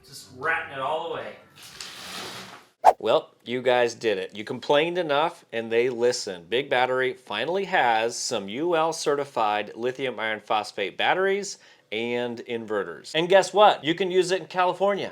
Just ratting it all the way. Well, you guys did it. You complained enough and they listened. BigBattery finally has some UL certified lithium iron phosphate batteries and inverters. And guess what? You can use it in California.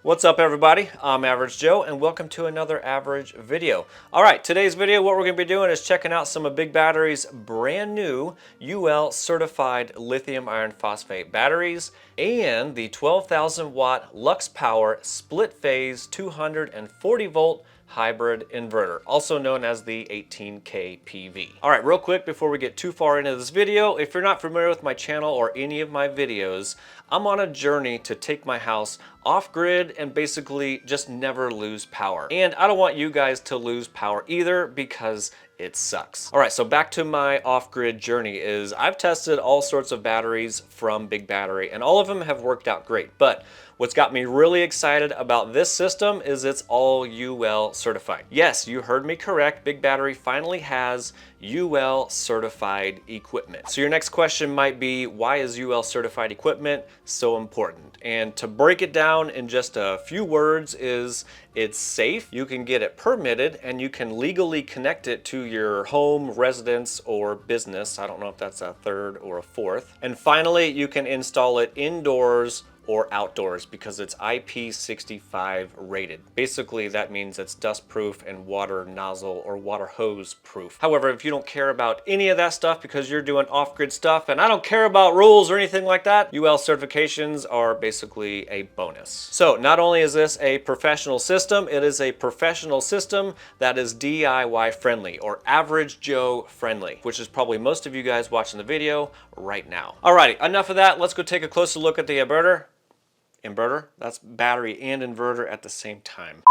What's up, everybody? I'm Average Joe and welcome to another Average video. All right, today's video, what we're gonna be doing is checking out some of BigBattery's brand new UL certified lithium iron phosphate batteries and the 12,000 watt LuxPower split phase 240 volt hybrid inverter, also known as the 18K PV. All right, real quick before we get too far into this video, if you're not familiar with my channel or any of my videos, I'm on a journey to take my house off grid and basically just never lose power. And I don't want you guys to lose power either because it sucks. All right, so back to my off-grid journey is I've tested all sorts of batteries from BigBattery and all of them have worked out great. But what's got me really excited about this system is it's all UL certified. Yes, you heard me correct. BigBattery finally has UL certified equipment. So your next question might be, why is UL certified equipment so important? And to break it down in just a few words is it's safe, you can get it permitted, and you can legally connect it to your home, residence, or business. I don't know if that's a third or a fourth. And finally, you can install it indoors or outdoors because it's IP65 rated. Basically, that means it's dust proof and water nozzle or water hose proof. However, if you don't care about any of that stuff because you're doing off-grid stuff and I don't care about rules or anything like that, UL certifications are basically a bonus. So not only is this a professional system, it is a professional system that is DIY friendly or average Joe friendly, which is probably most of you guys watching the video right now. Alrighty, enough of that. Let's go take a closer look at the inverter. That's battery and inverter at the same time.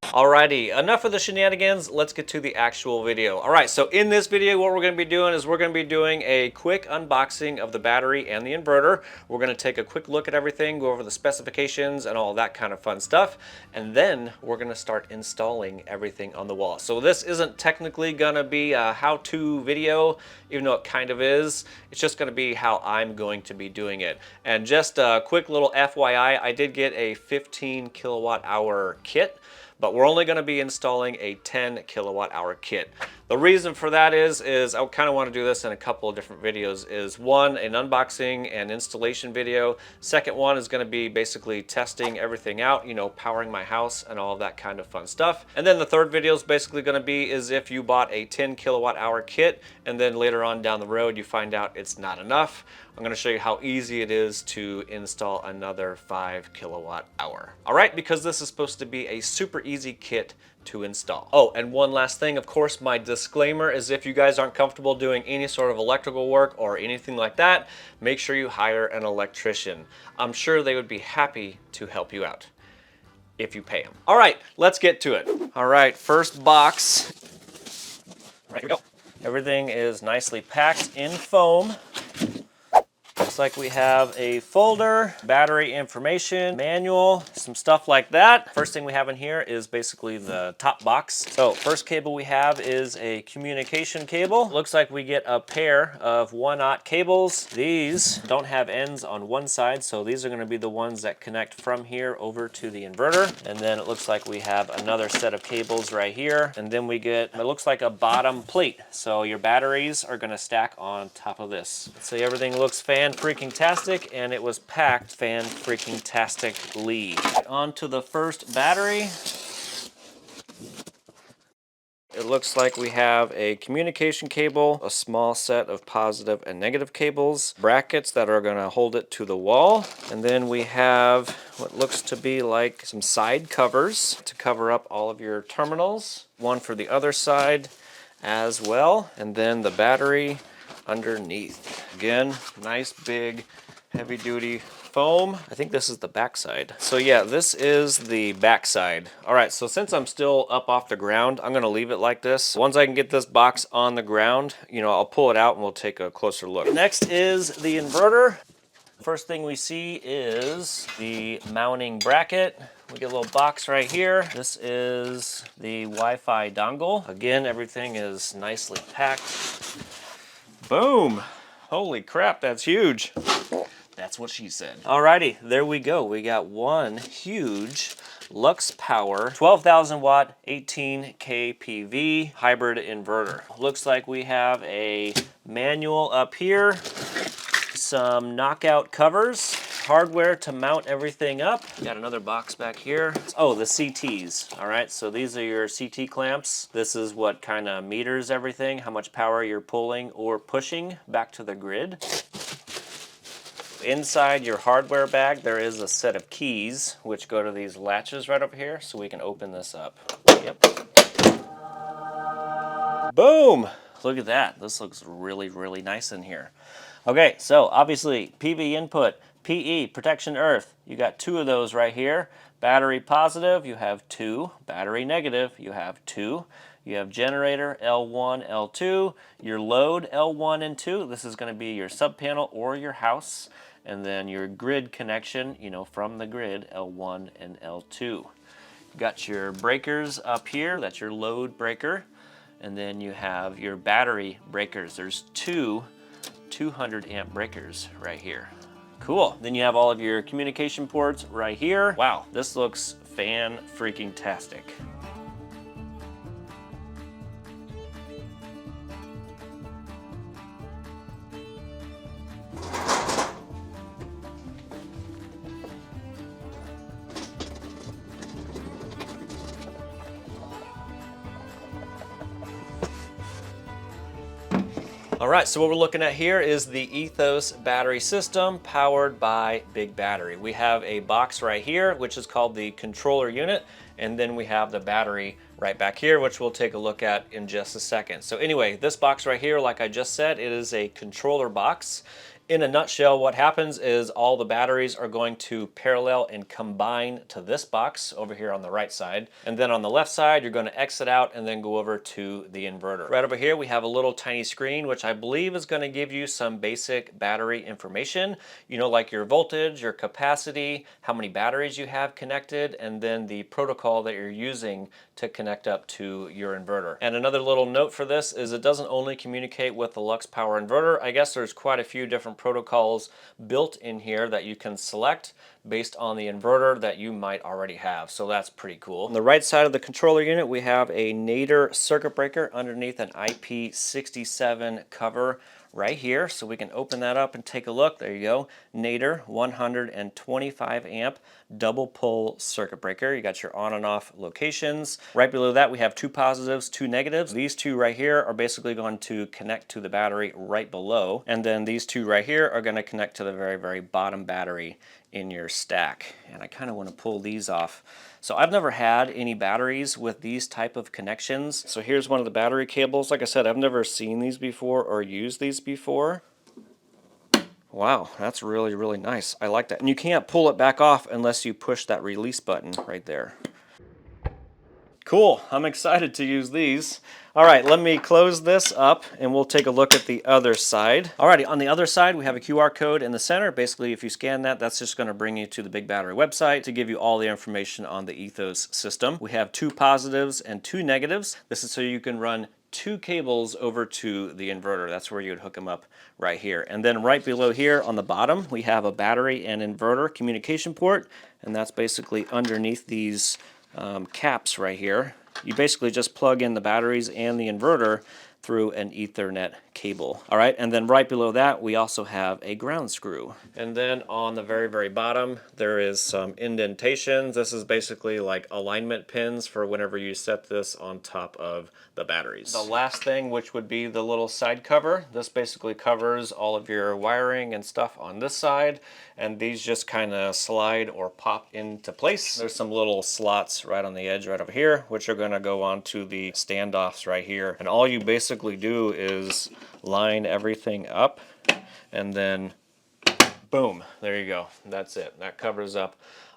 Alrighty, enough of the shenanigans, let's get to the actual video. Alright, so in this video what we're going to be doing is we're going to be doing a quick unboxing of the battery and the inverter. We're going to take a quick look at everything, go over the specifications and all that kind of fun stuff, and then we're going to start installing everything on the wall. So this isn't technically going to be a how-to video, even though it kind of is. It's just going to be how I'm going to be doing it. And just a quick little FYI, I did get a 15 kilowatt hour kit, but we're only going to be installing a 10 kilowatt hour kit. The reason for that is I kind of want to do this in a couple of different videos. Is one, an unboxing and installation video. Second one is going to be basically testing everything out, you know, powering my house and all of that kind of fun stuff. And then the third video is basically going to be is if you bought a 10 kilowatt hour kit and then later on down the road you find out it's not enough. I'm going to show you how easy it is to install another 5 kilowatt hour. All right, because this is supposed to be a super easy kit to install. Oh, and one last thing, of course, my disclaimer is if you guys aren't comfortable doing any sort of electrical work or anything like that, make sure you hire an electrician. I'm sure they would be happy to help you out if you pay them. All right, let's get to it. All right, first box. Right, here we go. Everything is nicely packed in foam. Looks like we have a folder, battery information, manual, some stuff like that. First thing we have in here is basically the top box. So first cable we have is a communication cable. Looks like we get a pair of 1/0 cables. These don't have ends on one side, so these are going to be the ones that connect from here over to the inverter. And then it looks like we have another set of cables right here. And then we get, it looks like a bottom plate. So your batteries are going to stack on top of this. So everything looks fan-freaking-tastic, and it was packed fan-freaking-tastically. On to the first battery. It looks like we have a communication cable, a small set of positive and negative cables, brackets that are going to hold it to the wall, and then we have what looks to be like some side covers to cover up all of your terminals. One for the other side as well, and then the battery underneath. Again, nice big heavy duty foam. I think this is the back side. So yeah, this is the back side. All right, so since I'm still up off the ground, I'm gonna leave it like this. Once I can get this box on the ground, you know, I'll pull it out and we'll take a closer look. Next is the inverter. First thing we see is the mounting bracket. We get a little box right here. This is the Wi-Fi dongle. Again, everything is nicely packed. Boom. Holy crap, that's huge. That's what she said. Alrighty, there we go. We got one huge LuxPower 12,000 watt 18 kPV hybrid inverter. Looks like we have a manual up here, some knockout covers, hardware to mount everything up. Got another box back here. Oh, the CTs. All right, so these are your CT clamps. This is what kind of meters everything, how much power you're pulling or pushing back to the grid. Inside your hardware bag, there is a set of keys which go to these latches right over here, so we can open this up. Yep. Boom! Look at that. This looks really, really nice in here. Okay, so obviously PV input, PE, protection earth. You got two of those right here. Battery positive, you have two. Battery negative, you have two. You have generator L1, L2. Your load L1 and 2. This is going to be your sub panel or your house. And then your grid connection, you know, from the grid, L1 and L2. You got your breakers up here. That's your load breaker. And then you have your battery breakers. There's two 200 amp breakers right here. Cool. Then you have all of your communication ports right here. Wow, this looks fan-freaking-tastic. All right, so what we're looking at here is the Ethos battery system powered by BigBattery. We have a box right here, which is called the controller unit, and then we have the battery right back here, which we'll take a look at in just a second. So anyway, this box right here, like I just said, it is a controller box. In a nutshell, what happens is all the batteries are going to parallel and combine to this box over here on the right side. And then on the left side, you're going to exit out and then go over to the inverter. Right over here, we have a little tiny screen, which I believe is going to give you some basic battery information, you know, like your voltage, your capacity, how many batteries you have connected, and then the protocol that you're using to connect up to your inverter. And another little note for this is it doesn't only communicate with the LuxPower inverter. I guess there's quite a few different protocols built in here that you can select based on the inverter that you might already have. So that's pretty cool. On the right side of the controller unit, we have a nadir circuit breaker underneath an IP67 cover right here. So we can open that up and take a look. There you go. Nadir 125 amp double pole circuit breaker. You got your on and off locations. Right below that, we have two positives, two negatives. These two right here are basically going to connect to the battery right below. And then these two right here are going to connect to the very, very bottom battery in your stack. And I kind of want to pull these off. So I've never had any batteries with these type of connections. So here's one of the battery cables. Like I said, I've never seen these before or used these before. Wow, that's really, really nice. I like that. And you can't pull it back off unless you push that release button right there. Cool, I'm excited to use these. All right, let me close this up and we'll take a look at the other side. Alrighty, on the other side, we have a QR code in the center. Basically, if you scan that, that's just gonna bring you to the BigBattery website to give you all the information on the Ethos system. We have two positives and two negatives. This is so you can run two cables over to the inverter. That's where you would hook them up right here. And then right below here on the bottom, we have a battery and inverter communication port, and that's basically underneath these caps right here. You basically just plug in the batteries and the inverter through an Ethernet cable. All right, and then right below that, we also have a ground screw. And then on the very, very bottom, there is some indentations. This is basically like alignment pins for whenever you set this on top of the batteries. The last thing, which would be the little side cover. This basically covers all of your wiring and stuff on this side, and these just kind of slide or pop into place. There's some little slots right on the edge right over here, which are gonna go onto the standoffs right here. And all you basically do is line everything up, and then boom, there you go. That's it. That covers up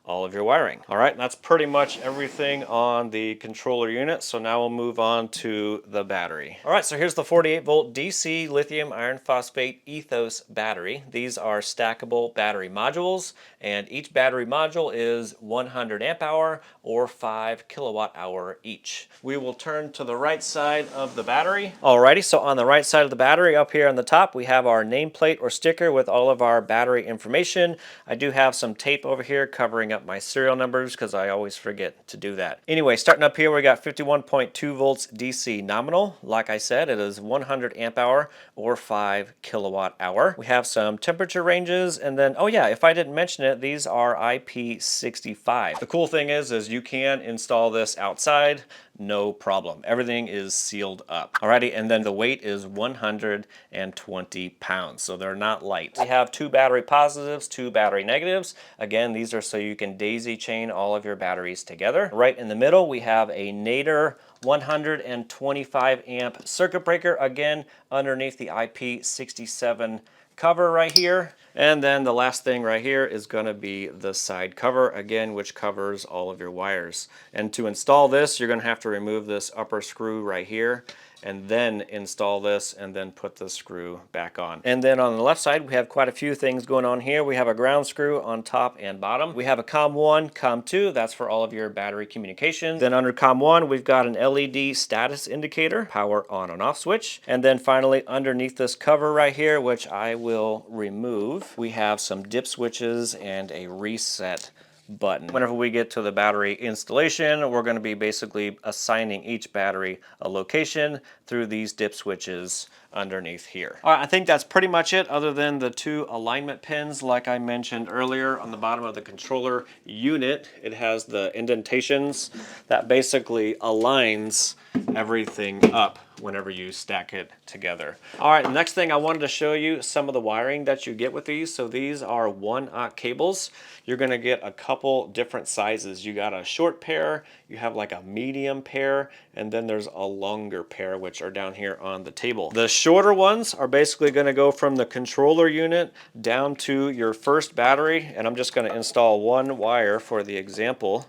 all of your wiring. All right, that's pretty much everything on the controller unit. So now we'll move on to the battery. All right, so here's the 48 volt DC lithium iron phosphate Ethos battery. These are stackable battery modules, and each battery module is 100 amp hour or 5 kilowatt hour each. We will turn to the right side of the battery. Alrighty, so on the right side of the battery up here on the top, we have our nameplate or sticker with all of our battery information. I do have some tape over here covering up my serial numbers because I always forget to do that. Anyway, starting up here, we got 51.2 volts DC nominal. Like I said, it is 100 amp hour or 5 kilowatt hour. We have some temperature ranges, and then, oh yeah, if I didn't mention it, these are IP65. The cool thing is you can install this outside, no problem. Everything is sealed up. Alrighty, and then the weight is 120 pounds, so they're not light. We have 2 battery positives, 2 battery negatives. Again, these are so you can daisy chain all of your batteries together. Right in the middle, we have a Nader 125 amp circuit breaker, again, underneath the IP67 cover right here. And then the last thing right here is going to be the side cover, again, which covers all of your wires. And to install this, you're going to have to remove this upper screw right here, and then install this and then put the screw back on. And then on the left side, we have quite a few things going on here. We have a ground screw on top and bottom. We have a Comm 1, Comm 2, that's for all of your battery communication. Then under Comm 1, we've got an LED status indicator, power on and off switch. And then finally, underneath this cover right here, which I will remove, we have some dip switches and a reset button. Whenever we get to the battery installation, we're going to be basically assigning each battery a location through these dip switches underneath here. All right, I think that's pretty much it, other than the 2 alignment pins like I mentioned earlier on the bottom of the controller unit. It has the indentations that basically aligns everything up whenever you stack it together. All right, the next thing I wanted to show you some of the wiring that you get with these. So these are 1/aught cables. You're gonna get a couple different sizes. You got a short pair, you have like a medium pair, and then there's a longer pair, which are down here on the table. The shorter ones are basically gonna go from the controller unit down to your first battery, and I'm just gonna install 1 wire for the example.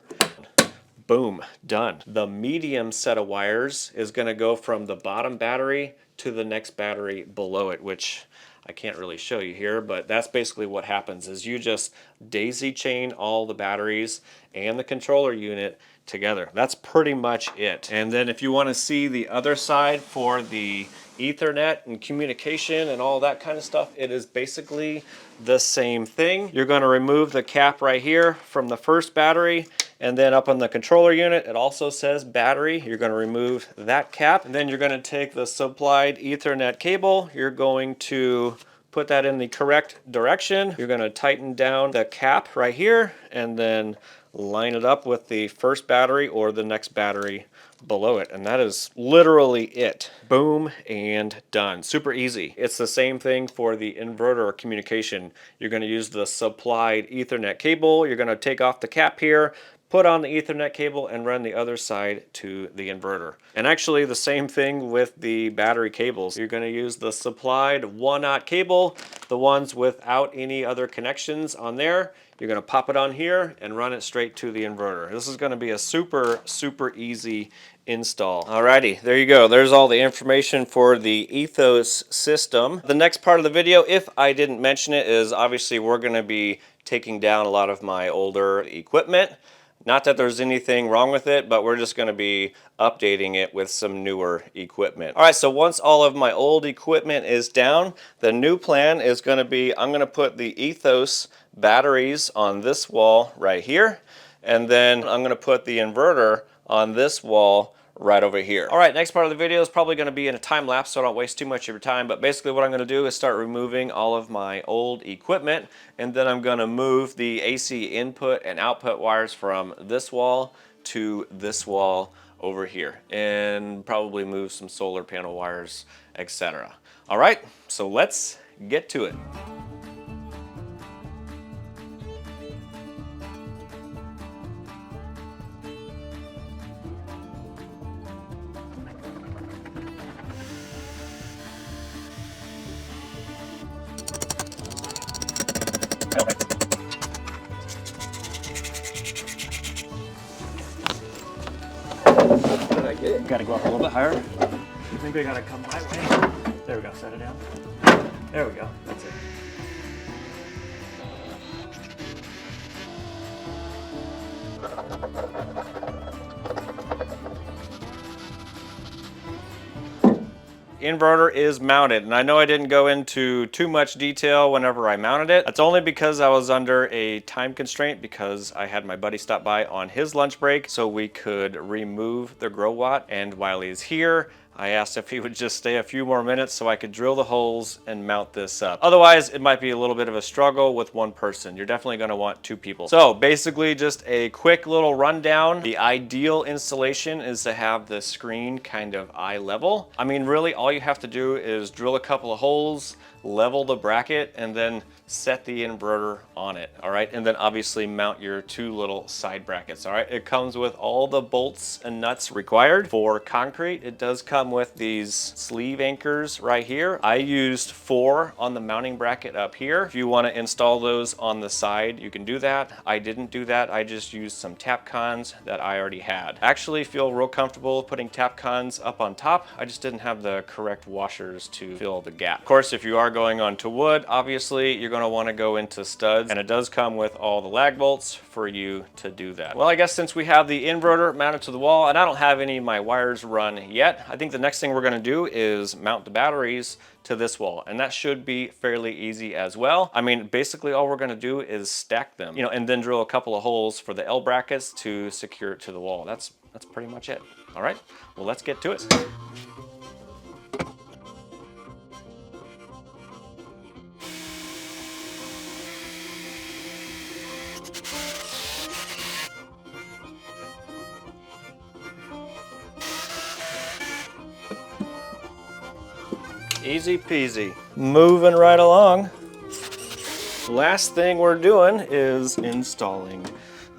Boom, done. The medium set of wires is going to go from the bottom battery to the next battery below it, which I can't really show you here, but that's basically what happens is you just daisy chain all the batteries and the controller unit together. That's pretty much it. And then if you want to see the other side for the Ethernet and communication and all that kind of stuff, it is basically the same thing. You're going to remove the cap right here from the first battery, and then up on the controller unit it also says battery. You're going to remove that cap, and then you're going to take the supplied Ethernet cable, you're going to put that in the correct direction. You're going to tighten down the cap right here and then line it up with the first battery or the next battery below it, and that is literally it. Boom and done. Super easy. It's the same thing for the inverter communication. You're going to use the supplied Ethernet cable. You're going to take off the cap here, put on the Ethernet cable, and run the other side to the inverter. And actually the same thing with the battery cables. You're going to use the supplied 1/aught cable, the ones without any other connections on there. You're going to pop it on here and run it straight to the inverter. This is going to be a super easy install. Alrighty, there you go. There's all the information for the Ethos system. The next part of the video, if I didn't mention it, is obviously we're going to be taking down a lot of my older equipment. Not that there's anything wrong with it, but we're just going to be updating it with some newer equipment. All right, so once all of my old equipment is down, the new plan is going to be I'm going to put the Ethos batteries on this wall right here, and then I'm going to put the inverter on this wall right over here. All right, next part of the video is probably going to be in a time lapse, so I don't waste too much of your time, but basically what I'm going to do is start removing all of my old equipment, and then I'm going to move the AC input and output wires from this wall to this wall over here, and probably move some solar panel wires, etc. All right, so let's get to it. Got to go up a little bit higher. Maybe I got to come my way. There we go, set it down. There we go, that's it. Inverter is mounted, and I know I didn't go into too much detail whenever I mounted it. That's only because I was under a time constraint because I had my buddy stop by on his lunch break so we could remove the grow watt, and while he's here, I asked if he would just stay a few more minutes so I could drill the holes and mount this up. Otherwise, it might be a little bit of a struggle with one person. You're definitely gonna want 2 people. So basically just a quick little rundown. The ideal installation is to have the screen kind of eye level. I mean, really all you have to do is drill a couple of holes, level the bracket, and then set the inverter on it, all right? And then obviously mount your 2 little side brackets, all right? It comes with all the bolts and nuts required. For concrete, it does come with these sleeve anchors right here. I used 4 on the mounting bracket up here. If you wanna install those on the side, you can do that. I didn't do that. I just used some Tapcons that I already had. I actually feel real comfortable putting Tapcons up on top. I just didn't have the correct washers to fill the gap. Of course, if you are going onto wood, obviously you're going to want to go into studs, and it does come with all the lag bolts for you to do that. Well, I guess since we have the inverter mounted to the wall and I don't have any of my wires run yet, I think the next thing we're going to do is mount the batteries to this wall, and that should be fairly easy as well. I mean, basically all we're going to do is stack them, you know, and then drill a couple of holes for the L brackets to secure it to the wall. That's pretty much it. All right, well, let's get to it. Easy peasy. Moving right along. Last thing we're doing is installing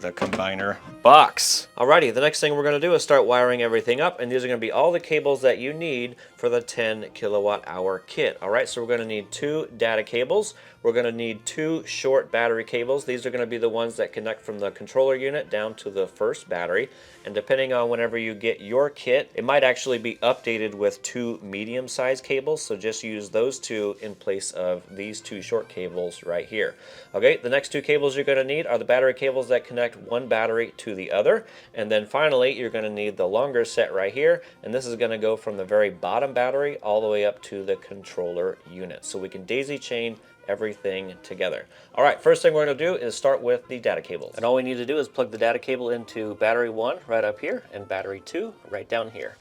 the combiner box. Alrighty, the next thing we're going to do is start wiring everything up, and these are going to be all the cables that you need for the 10 kilowatt hour kit. Alright, so we're going to need 2 data cables. We're going to need 2 short battery cables. These are going to be the ones that connect from the controller unit down to the first battery. And depending on whenever you get your kit, it might actually be updated with 2 medium-sized cables. So just use those 2 in place of these 2 short cables right here. Okay, the next 2 cables you're going to need are the battery cables that connect one battery to the other. And then finally, you're going to need the longer set right here. And this is going to go from the very bottom battery all the way up to the controller unit. So we can daisy chain everything together. All right, first thing we're going to do is start with the data cables. And all we need to do is plug the data cable into battery 1 right up here and battery 2 right down here.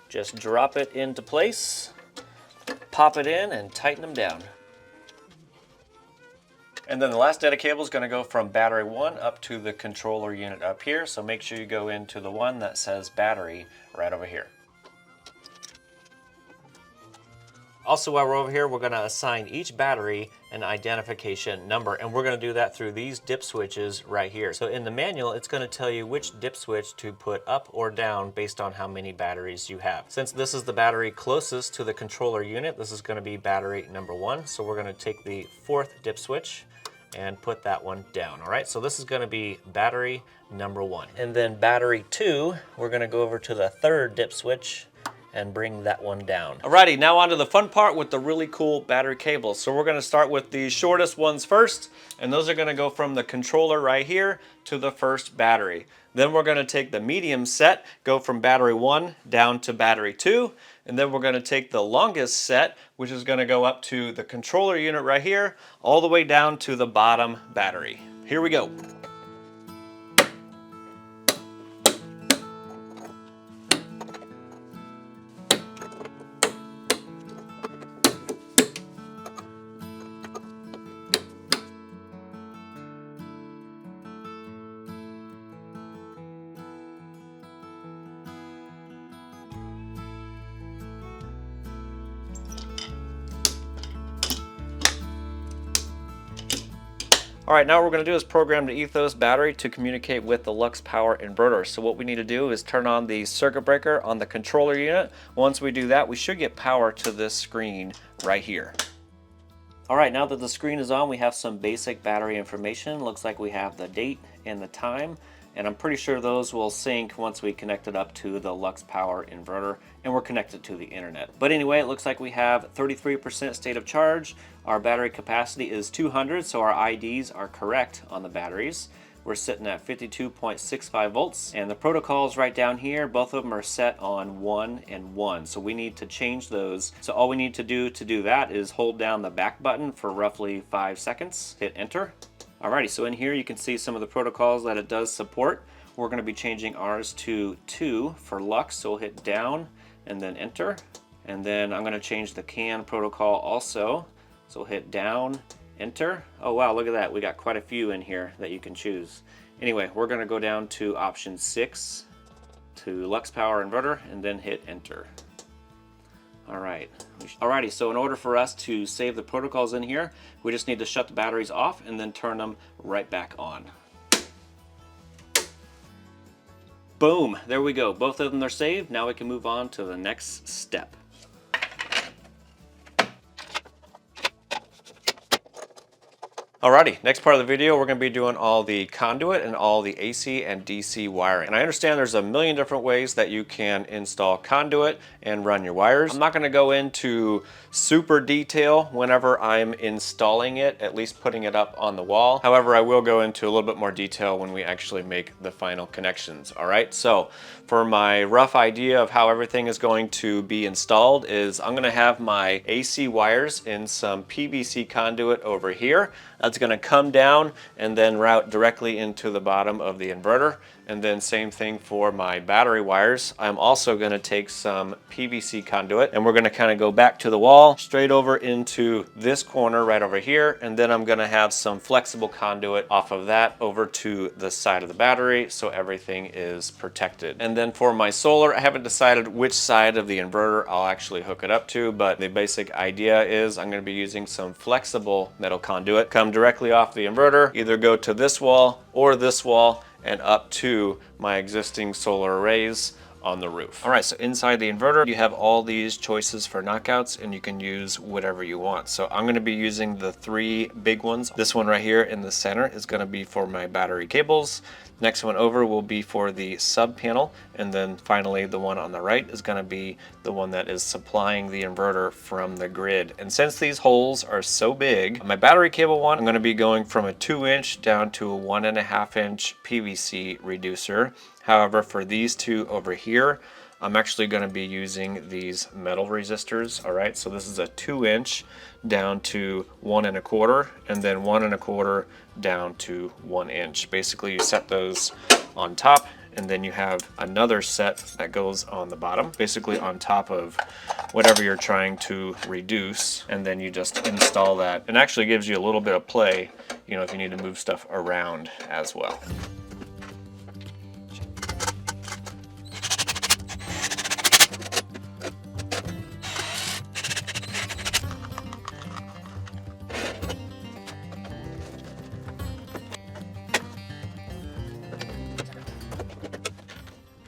Just drop it into place, pop it in, and tighten them down. And then the last data cable is going to go from battery 1 up to the controller unit up here. So make sure you go into the one that says battery right over here. Also, while we're over here, we're going to assign each battery an identification number, and we're going to do that through these dip switches right here. So in the manual, it's going to tell you which dip switch to put up or down based on how many batteries you have. Since this is the battery closest to the controller unit, this is going to be battery number 1. So we're going to take the 4th dip switch and put that one down. All right, so this is going to be battery number 1. And then battery 2, we're going to go over to the 3rd dip switch and bring that one down. Alrighty, now on to the fun part with the really cool battery cables. So we're going to start with the shortest ones first, and those are going to go from the controller right here to the first battery. Then we're going to take the medium set, go from battery 1 down to battery 2, and then we're going to take the longest set, which is going to go up to the controller unit right here, all the way down to the bottom battery. Here we go. All right, now what we're going to do is program the Ethos battery to communicate with the LuxPower inverter. So what we need to do is turn on the circuit breaker on the controller unit. Once we do that, we should get power to this screen right here. All right, now that the screen is on, we have some basic battery information. Looks like we have the date and the time, and I'm pretty sure those will sync once we connect it up to the LuxPower inverter and we're connected to the internet. But anyway, it looks like we have 33% state of charge. Our battery capacity is 200, so our IDs are correct on the batteries. We're sitting at 52.65 volts, and the protocols right down here, both of them are set on 1 and 1, so we need to change those. So all we need to do that is hold down the back button for roughly 5 seconds, hit enter. Alrighty, so in here you can see some of the protocols that it does support. We're going to be changing ours to 2 for Lux, so we'll hit down and then enter. And then I'm going to change the CAN protocol also, so we'll hit down, enter. Oh wow, look at that. We got quite a few in here that you can choose. Anyway, we're going to go down to option 6 to LuxPower inverter and then hit enter. Alrighty, so in order for us to save the protocols in here, we just need to shut the batteries off and then turn them right back on. Boom, there we go. Both of them are saved. Now we can move on to the next step. Alrighty, next part of the video, we're going to be doing all the conduit and all the AC and DC wiring. And I understand there's a million different ways that you can install conduit and run your wires. I'm not going to go into super detail whenever I'm installing it, at least putting it up on the wall. However, I will go into a little bit more detail when we actually make the final connections. Alright, so for my rough idea of how everything is going to be installed is I'm going to have my AC wires in some PVC conduit over here. That's going to come down and then route directly into the bottom of the inverter. And then same thing for my battery wires. I'm also going to take some PVC conduit and we're going to kind of go back to the wall, straight over into this corner right over here. And then I'm going to have some flexible conduit off of that over to the side of the battery so everything is protected. And then for my solar, I haven't decided which side of the inverter I'll actually hook it up to, but the basic idea is I'm going to be using some flexible metal conduit, come directly off the inverter, either go to this wall or this wall and up to my existing solar arrays on the roof. All right, so inside the inverter, you have all these choices for knockouts and you can use whatever you want. So I'm gonna be using the 3 big ones. This one right here in the center is gonna be for my battery cables. Next one over will be for the sub panel. And then finally, the one on the right is gonna be the one that is supplying the inverter from the grid. And since these holes are so big, my battery cable one, I'm gonna be going from a 2-inch down to a 1.5-inch PVC reducer. However, for these two over here, I'm actually going to be using these metal resistors. All right, so this is a 2-inch down to 1 1/4, and then 1 1/4 down to 1 inch. Basically, you set those on top, and then you have another set that goes on the bottom, basically on top of whatever you're trying to reduce, and then you just install that. It actually gives you a little bit of play, you know, if you need to move stuff around as well.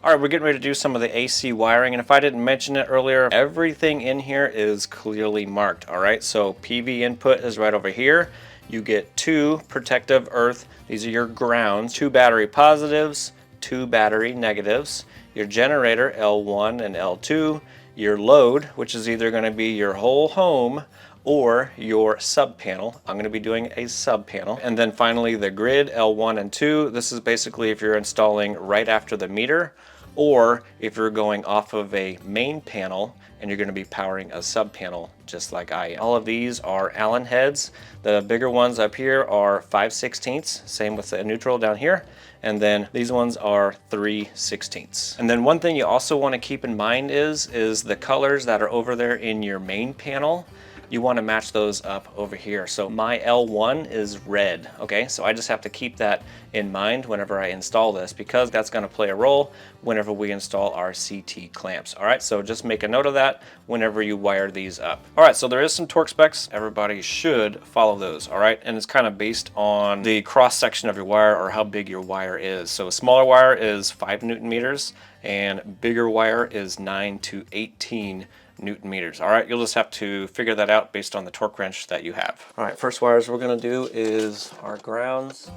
All right, we're getting ready to do some of the AC wiring, and if I didn't mention it earlier, everything in here is clearly marked. All right, so PV input is right over here. You get 2 protective earth. These are your grounds, 2 battery positives, 2 battery negatives, your generator L1 and L2, your load, which is either going to be your whole home or your sub panel. I'm going to be doing a sub panel. And then finally the grid L1 and 2. This is basically if you're installing right after the meter, or if you're going off of a main panel and you're going to be powering a sub panel just like I am. All of these are Allen heads. The bigger ones up here are 5/16, same with the neutral down here. And then these ones are 3/16. And then one thing you also want to keep in mind is the colors that are over there in your main panel. You want to match those up over here. So my L1 is red, okay? So I just have to keep that in mind whenever I install this, because that's going to play a role whenever we install our CT clamps. All right, so just make a note of that whenever you wire these up. All right, so there is some torque specs. Everybody should follow those, all right? And it's kind of based on the cross section of your wire or how big your wire is. So a smaller wire is 5 Newton meters and bigger wire is 9 to 18 Newton meters. All right, you'll just have to figure that out based on the torque wrench that you have. All right, first wires we're gonna do is our grounds.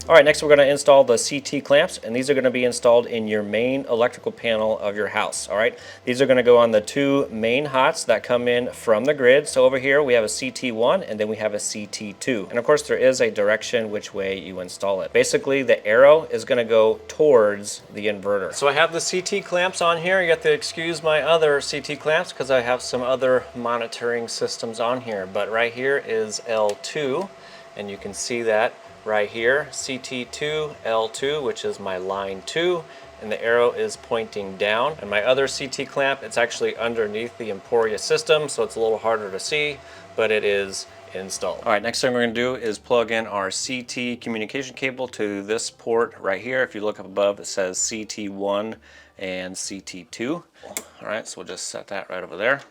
All right, next we're going to install the CT clamps, and these are going to be installed in your main electrical panel of your house. All right, these are going to go on the two main hots that come in from the grid. So over here we have a CT1 and then we have a CT2. And of course there is a direction which way you install it. Basically the arrow is going to go towards the inverter. So I have the CT clamps on here. You have to excuse my other CT clamps because I have some other monitoring systems on here. But right here is L2, and you can see that right here, CT2, L2, which is my line 2, and the arrow is pointing down. And my other CT clamp, it's actually underneath the Emporia system, so it's a little harder to see, but it is installed. All right, next thing we're gonna do is plug in our CT communication cable to this port right here. If you look up above, it says CT1 and CT2. All right, so we'll just set that right over there.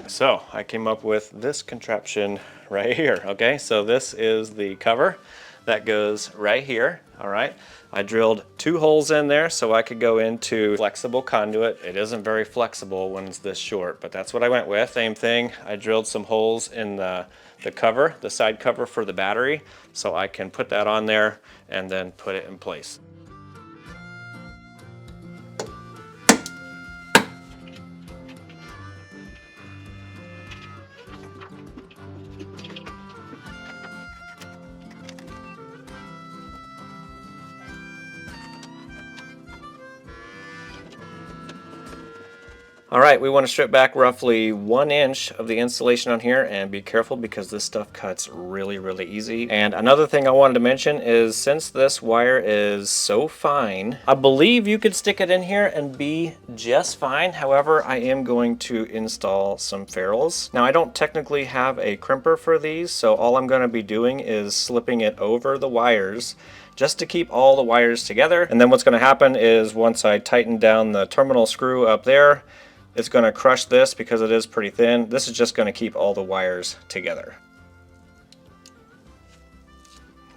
So I came up with this contraption right here, okay? So this is the cover that goes right here, all right? I drilled 2 holes in there so I could go into flexible conduit. It isn't very flexible when it's this short, but that's what I went with. Same thing, I drilled some holes in the cover, the side cover for the battery, so I can put that on there and then put it in place. All right, we want to strip back roughly 1 inch of the insulation on here, and be careful because this stuff cuts really, really easy. And another thing I wanted to mention is since this wire is so fine, I believe you could stick it in here and be just fine. However, I am going to install some ferrules. Now I don't technically have a crimper for these, so all I'm going to be doing is slipping it over the wires just to keep all the wires together. And then what's going to happen is once I tighten down the terminal screw up there, it's going to crush this because it is pretty thin. This is just going to keep all the wires together.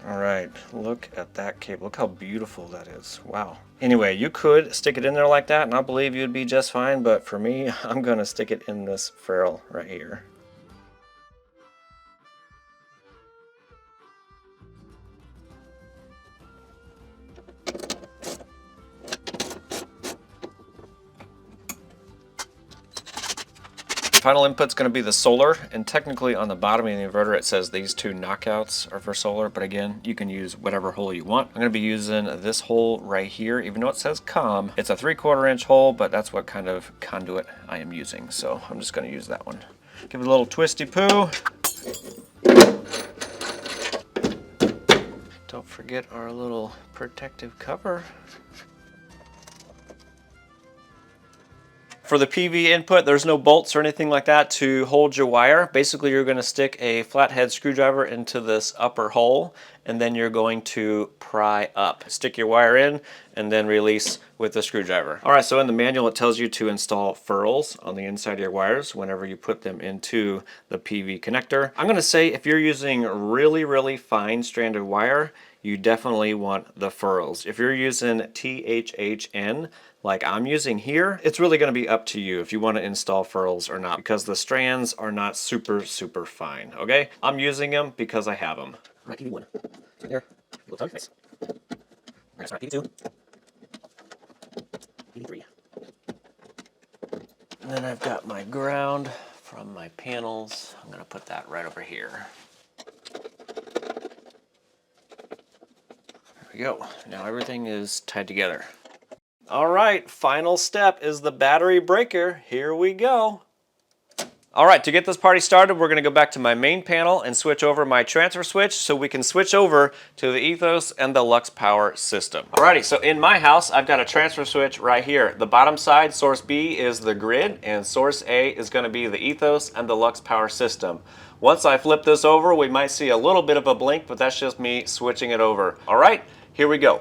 All right, look at that cable. Look how beautiful that is. Wow. Anyway, you could stick it in there like that and I believe you'd be just fine, but for me, I'm going to stick it in this ferrule right here. Final input's going to be the solar, and technically on the bottom of the inverter it says these 2 knockouts are for solar, but again, you can use whatever hole you want. I'm going to be using this hole right here, even though it says Comm. It's a 3/4 inch hole, but that's what kind of conduit I am using, so I'm just going to use that one. Give it a little twisty poo. Don't forget our little protective cover. For the PV input, there's no bolts or anything like that to hold your wire. Basically, you're going to stick a flathead screwdriver into this upper hole, and then you're going to pry up. Stick your wire in, and then release with the screwdriver. All right, so in the manual, it tells you to install ferrules on the inside of your wires whenever you put them into the PV connector. I'm going to say if you're using really, really fine stranded wire, you definitely want the ferrules. If you're using THHN, like I'm using here, it's really going to be up to you if you want to install ferrules or not, because the strands are not super, super fine, okay? I'm using them because I have them. All right, PV1. Right there. Looks on your face. All right, sorry, PV2. PV3. And then I've got my ground from my panels. I'm going to put that right over here. There we go. Now everything is tied together. All right, final step is the battery breaker. Here we go. All right, to get this party started, we're going to go back to my main panel and switch over my transfer switch so we can switch over to the Ethos and the LuxPower system. Alrighty, so in my house, I've got a transfer switch right here. The bottom side, source B, is the grid, and source A is going to be the Ethos and the LuxPower system. Once I flip this over, we might see a little bit of a blink, but that's just me switching it over. All right, here we go.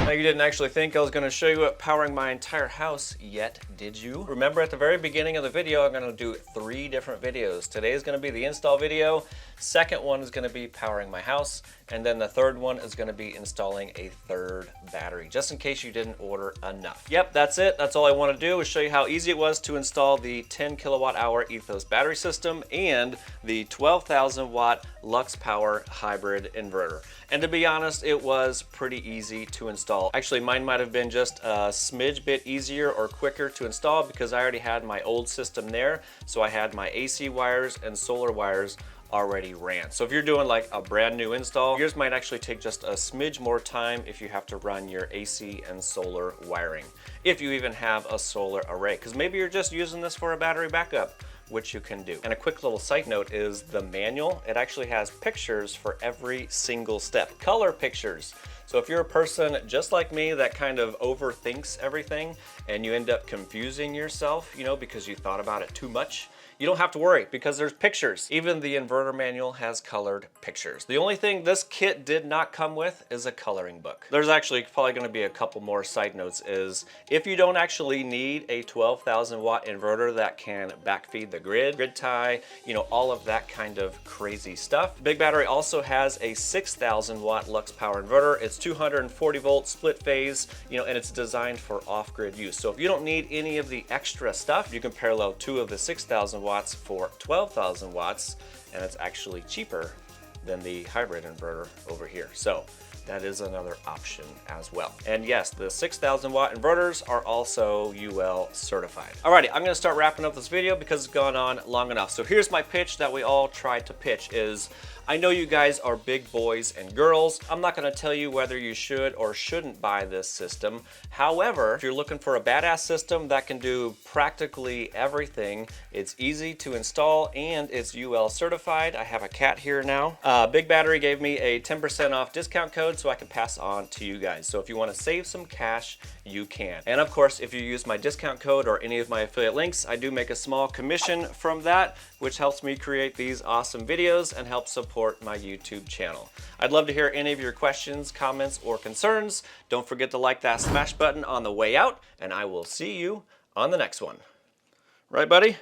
Now, you didn't actually think I was going to show you what powering my entire house yet, did you? Remember at the very beginning of the video, I'm going to do 3 different videos. Today is going to be the install video, second one is going to be powering my house, and then the third one is going to be installing a 3rd battery, just in case you didn't order enough. Yep, that's it. That's all I want to do is show you how easy it was to install the 10 kilowatt hour Ethos battery system and the 12,000 watt LuxPower hybrid inverter. And to be honest, it was pretty easy to install. Actually, mine might have been just a smidge bit easier or quicker to install because I already had my old system there. So I had my AC wires and solar wires already ran. So if you're doing like a brand new install, yours might actually take just a smidge more time if you have to run your AC and solar wiring. If you even have a solar array, because maybe you're just using this for a battery backup, which you can do. And a quick little side note is the manual. It actually has pictures for every single step, color pictures. So if you're a person just like me that kind of overthinks everything and you end up confusing yourself, you know, because you thought about it too much, you don't have to worry because there's pictures. Even the inverter manual has colored pictures. The only thing this kit did not come with is a coloring book. There's actually probably gonna be a couple more side notes is if you don't actually need a 12,000 watt inverter that can backfeed the grid tie, you know, all of that kind of crazy stuff. BigBattery also has a 6,000 watt LuxPower inverter. It's 240 volt split phase, you know, and it's designed for off-grid use. So if you don't need any of the extra stuff, you can parallel 2 of the 6,000 watts for 12,000 watts, and it's actually cheaper than the hybrid inverter over here. So that is another option as well. And yes, the 6,000 watt inverters are also UL certified. Alrighty, I'm gonna start wrapping up this video because it's gone on long enough. So here's my pitch that we all tried to pitch is, I know you guys are big boys and girls. I'm not gonna tell you whether you should or shouldn't buy this system. However, if you're looking for a badass system that can do practically everything, it's easy to install and it's UL certified. I have a cat here now. BigBattery gave me a 10% off discount code so I can pass on to you guys. So if you wanna save some cash, you can. And of course, if you use my discount code or any of my affiliate links, I do make a small commission from that, which helps me create these awesome videos and help support my YouTube channel. I'd love to hear any of your questions, comments, or concerns. Don't forget to like that smash button on the way out, and I will see you on the next one. Right, buddy?